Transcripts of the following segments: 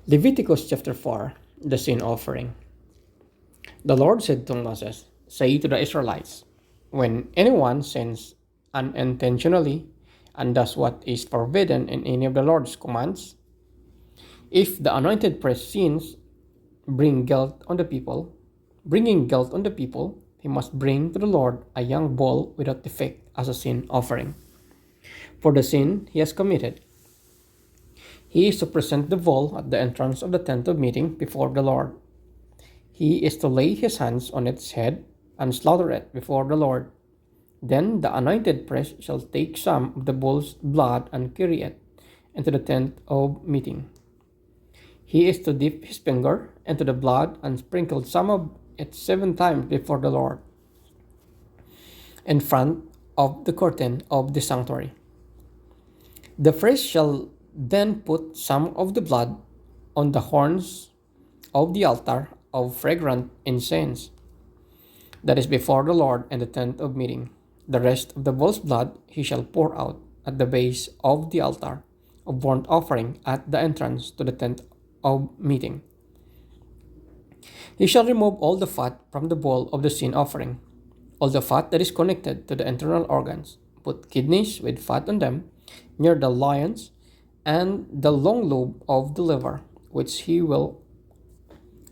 Leviticus chapter 4, the sin offering. The Lord said to Moses, "Say to the Israelites, when anyone sins unintentionally and does what is forbidden in any of the Lord's commands, if the anointed priest sins, bring guilt on the people, bringing guilt on the people, he must bring to the Lord a young bull without defect as a sin offering. For the sin he has committed, he is to present the bull at the entrance of the tent of meeting before the Lord. He is to lay his hands on its head and slaughter it before the Lord. Then the anointed priest shall take some of the bull's blood and carry it into the tent of meeting. He is to dip his finger into the blood and sprinkle some of it 7 times before the Lord in front of the curtain of the sanctuary. The priest shall then put some of the blood on the horns of the altar of fragrant incense that is before the Lord in the tent of meeting. The rest of the bull's blood he shall pour out at the base of the altar of burnt offering at the entrance to the tent of meeting. He shall remove all the fat from the bull of the sin offering, all the fat that is connected to the internal organs, put kidneys with fat on them near the loins, and the long lobe of the liver, which he will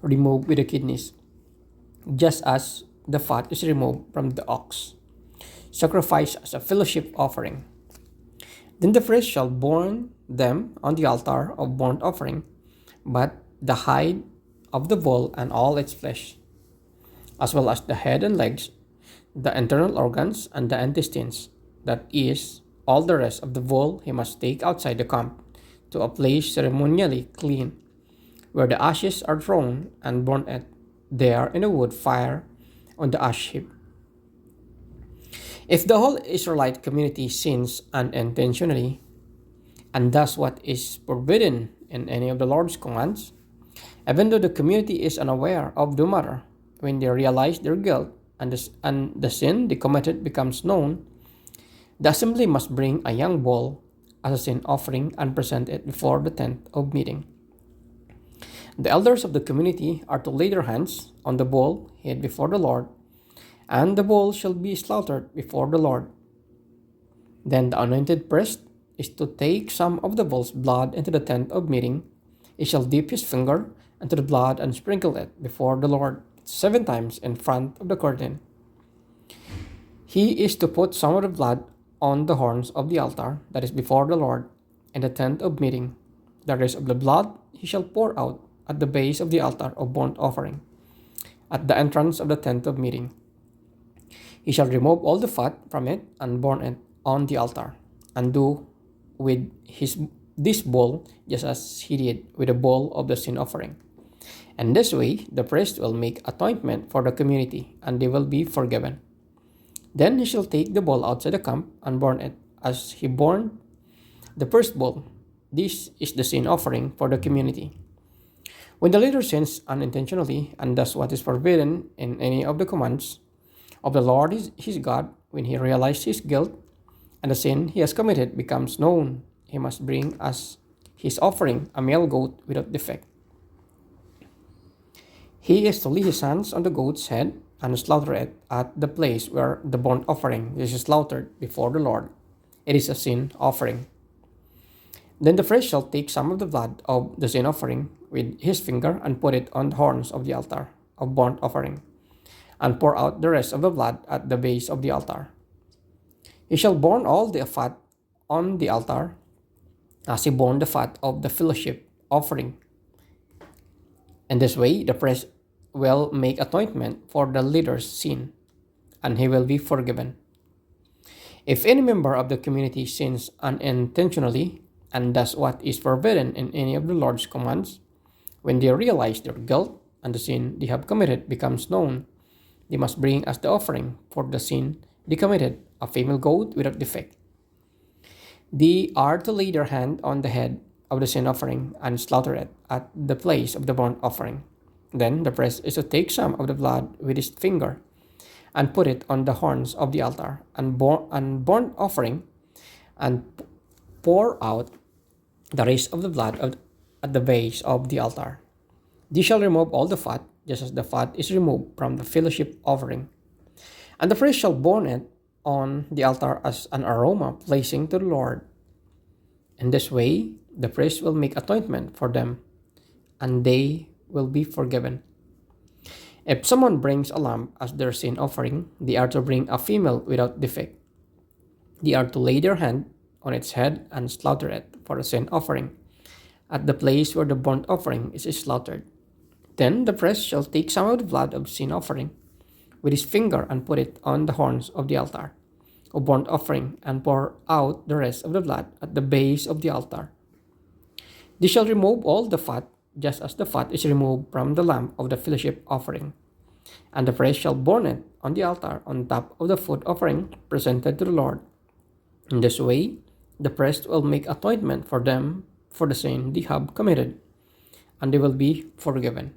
remove with the kidneys, just as the fat is removed from the ox, sacrificed as a fellowship offering. Then the priest shall burn them on the altar of burnt offering, but the hide of the bull and all its flesh, as well as the head and legs, the internal organs, and the intestines, that is, all the rest of the bull he must take outside the camp to a place ceremonially clean, where the ashes are thrown, and burn it there in a wood fire on the ash heap. If the whole Israelite community sins unintentionally and does what is forbidden in any of the Lord's commands, even though the community is unaware of the matter, when they realize their guilt and the sin they committed becomes known, the assembly must bring a young bull as a sin offering and present it before the tent of meeting. The elders of the community are to lay their hands on the bull head before the Lord, and the bull shall be slaughtered before the Lord. Then the anointed priest is to take some of the bull's blood into the tent of meeting. He shall dip his finger into the blood and sprinkle it before the Lord 7 times in front of the curtain. He is to put some of the blood on the horns of the altar that is before the Lord in the tent of meeting. The rest of the blood he shall pour out at the base of the altar of burnt offering, at the entrance of the tent of meeting. He shall remove all the fat from it and burn it on the altar, and do with this bull just as he did with the bull of the sin offering. And this way the priest will make atonement for the community, and they will be forgiven. Then he shall take the bull outside the camp and burn it as he burned the first bull. This is the sin offering for the community. When the leader sins unintentionally and does what is forbidden in any of the commands of the Lord his God, when he realizes his guilt and the sin he has committed becomes known, he must bring as his offering a male goat without defect. He is to lay his hands on the goat's head and slaughter it at the place where the burnt offering is slaughtered before the Lord. It is a sin offering. Then the priest shall take some of the blood of the sin offering with his finger and put it on the horns of the altar of burnt offering, and pour out the rest of the blood at the base of the altar. He shall burn all the fat on the altar as he burned the fat of the fellowship offering. In this way, the priest will make atonement for the leader's sin, and he will be forgiven. If any member of the community sins unintentionally and does what is forbidden in any of the Lord's commands, when they realize their guilt and the sin they have committed becomes known, they must bring as the offering for the sin they committed a female goat without defect. They are to lay their hand on the head of the sin offering and slaughter it at the place of the burnt offering. Then the priest is to take some of the blood with his finger and put it on the horns of the altar and burnt offering, and pour out the rest of the blood at the base of the altar. They shall remove all the fat, just as the fat is removed from the fellowship offering. And the priest shall burn it on the altar as an aroma pleasing to the Lord. In this way, the priest will make atonement for them, and they will be forgiven. If someone brings a lamb as their sin offering, they are to bring a female without defect. They are to lay their hand on its head and slaughter it for a sin offering, at the place where the burnt offering is slaughtered. Then the priest shall take some of the blood of sin offering with his finger and put it on the horns of the altar of burnt offering, and pour out the rest of the blood at the base of the altar. They shall remove all the fat, just as the fat is removed from the lamb of the fellowship offering. And the priest shall burn it on the altar on top of the food offering presented to the Lord. In this way, the priest will make atonement for them for the sin they have committed, and they will be forgiven.